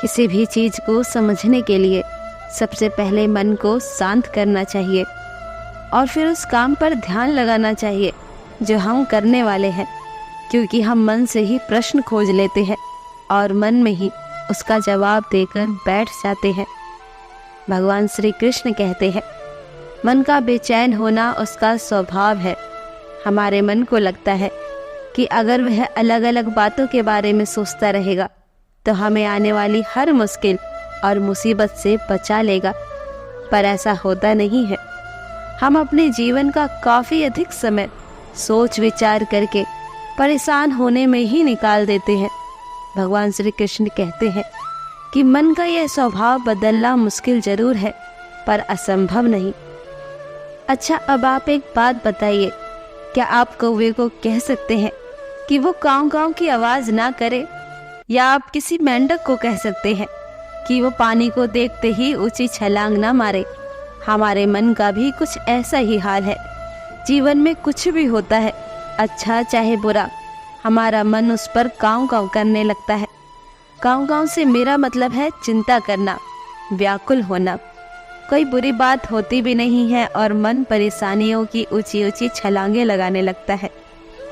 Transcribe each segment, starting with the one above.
किसी भी चीज़ को समझने के लिए सबसे पहले मन को शांत करना चाहिए और फिर उस काम पर ध्यान लगाना चाहिए जो हम करने वाले हैं, क्योंकि हम मन से ही प्रश्न खोज लेते हैं और मन में ही उसका जवाब देकर बैठ जाते हैं। भगवान श्री कृष्ण कहते हैं, मन का बेचैन होना उसका स्वभाव है। हमारे मन को लगता है कि अगर वह अलग अलग बातों के बारे में सोचता रहेगा तो हमें आने वाली हर मुश्किल और मुसीबत से बचा लेगा, पर ऐसा होता नहीं है। हम अपने जीवन का काफ़ी अधिक समय सोच विचार करके परेशान होने में ही निकाल देते हैं। भगवान श्री कृष्ण कहते हैं कि मन का यह स्वभाव बदलना मुश्किल जरूर है, पर असंभव नहीं। अच्छा, अब आप एक बात बताइए, क्या आप कौवे को कह सकते हैं कि वो काँव काँव की आवाज़ ना करे, या आप किसी मेंढक को कह सकते हैं कि वो पानी को देखते ही ऊंची छलांग ना मारे? हमारे मन का भी कुछ ऐसा ही हाल है। जीवन में कुछ भी होता है, अच्छा चाहे बुरा, हमारा मन उस पर काँव काँव करने लगता है। काँव काँव से मेरा मतलब है चिंता करना, व्याकुल होना। कोई बुरी बात होती भी नहीं है और मन परेशानियों की ऊंची ऊंची छलांगे लगाने लगता है।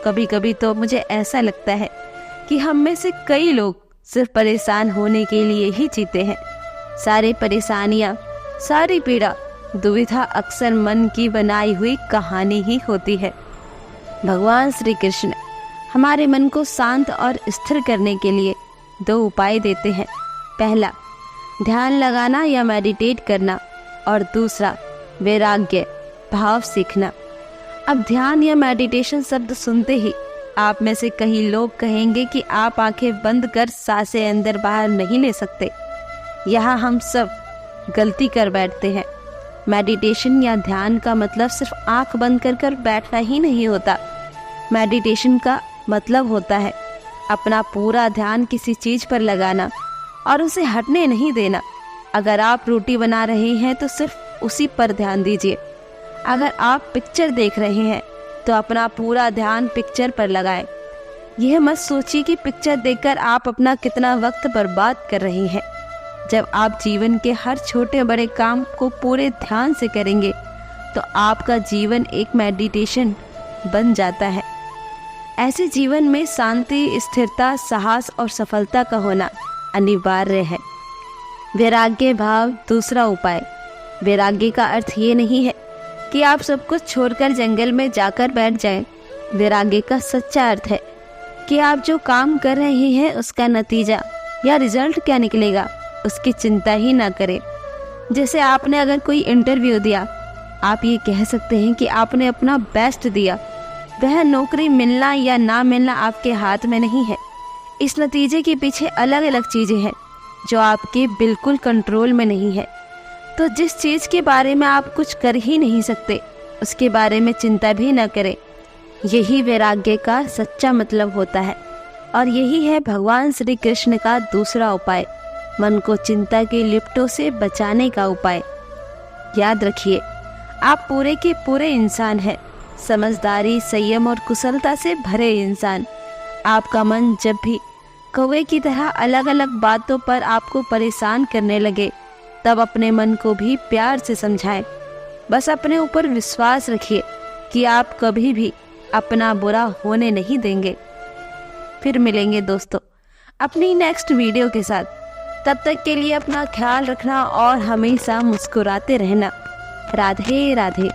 कभी कभी तो मुझे ऐसा लगता है कि हम में से कई लोग सिर्फ परेशान होने के लिए ही जीते हैं। सारी परेशानियाँ, सारी पीड़ा, दुविधा अक्सर मन की बनाई हुई कहानी ही होती है। भगवान श्री कृष्ण हमारे मन को शांत और स्थिर करने के लिए 2 उपाय देते हैं। पहला, ध्यान लगाना या मेडिटेट करना, और दूसरा, वैराग्य भाव सीखना। अब ध्यान या मेडिटेशन शब्द सुनते ही आप में से कई लोग कहेंगे कि आप आंखें बंद कर सांसें अंदर बाहर नहीं ले सकते। यहाँ हम सब गलती कर बैठते हैं। मेडिटेशन या ध्यान का मतलब सिर्फ आंख बंद कर बैठना ही नहीं होता। मेडिटेशन का मतलब होता है अपना पूरा ध्यान किसी चीज़ पर लगाना और उसे हटने नहीं देना। अगर आप रोटी बना रहे हैं तो सिर्फ उसी पर ध्यान दीजिए। अगर आप पिक्चर देख रहे हैं तो अपना पूरा ध्यान पिक्चर पर लगाएं। यह मत सोचिए कि पिक्चर देखकर आप अपना कितना वक्त बर्बाद कर रहे हैं। जब आप जीवन के हर छोटे बड़े काम को पूरे ध्यान से करेंगे तो आपका जीवन एक मेडिटेशन बन जाता है। ऐसे जीवन में शांति, स्थिरता, साहस और सफलता का होना अनिवार्य है। वैराग्य भाव दूसरा उपाय। वैराग्य का अर्थ ये नहीं है कि आप सब कुछ छोड़कर जंगल में जाकर बैठ जाएं। वैराग्य का सच्चा अर्थ है कि आप जो काम कर रहे हैं उसका नतीजा या रिजल्ट क्या निकलेगा उसकी चिंता ही ना करें। जैसे आपने अगर कोई इंटरव्यू दिया, आप ये कह सकते हैं कि आपने अपना बेस्ट दिया। वह नौकरी मिलना या ना मिलना आपके हाथ में नहीं है। इस नतीजे के पीछे अलग अलग चीज़ें हैं जो आपके बिल्कुल कंट्रोल में नहीं है। तो जिस चीज़ के बारे में आप कुछ कर ही नहीं सकते उसके बारे में चिंता भी न करें। यही वैराग्य का सच्चा मतलब होता है, और यही है भगवान श्री कृष्ण का दूसरा उपाय, मन को चिंता के लिप्टों से बचाने का उपाय। याद रखिए, आप पूरे के पूरे इंसान हैं, समझदारी, संयम और कुशलता से भरे इंसान। आपका मन जब भी कौवे की तरह अलग अलग बातों पर आपको परेशान करने लगे तब अपने मन को भी प्यार से समझाएं। बस अपने ऊपर विश्वास रखिए कि आप कभी भी अपना बुरा होने नहीं देंगे। फिर मिलेंगे दोस्तों अपनी नेक्स्ट वीडियो के साथ। तब तक के लिए अपना ख्याल रखना और हमेशा मुस्कुराते रहना। राधे राधे।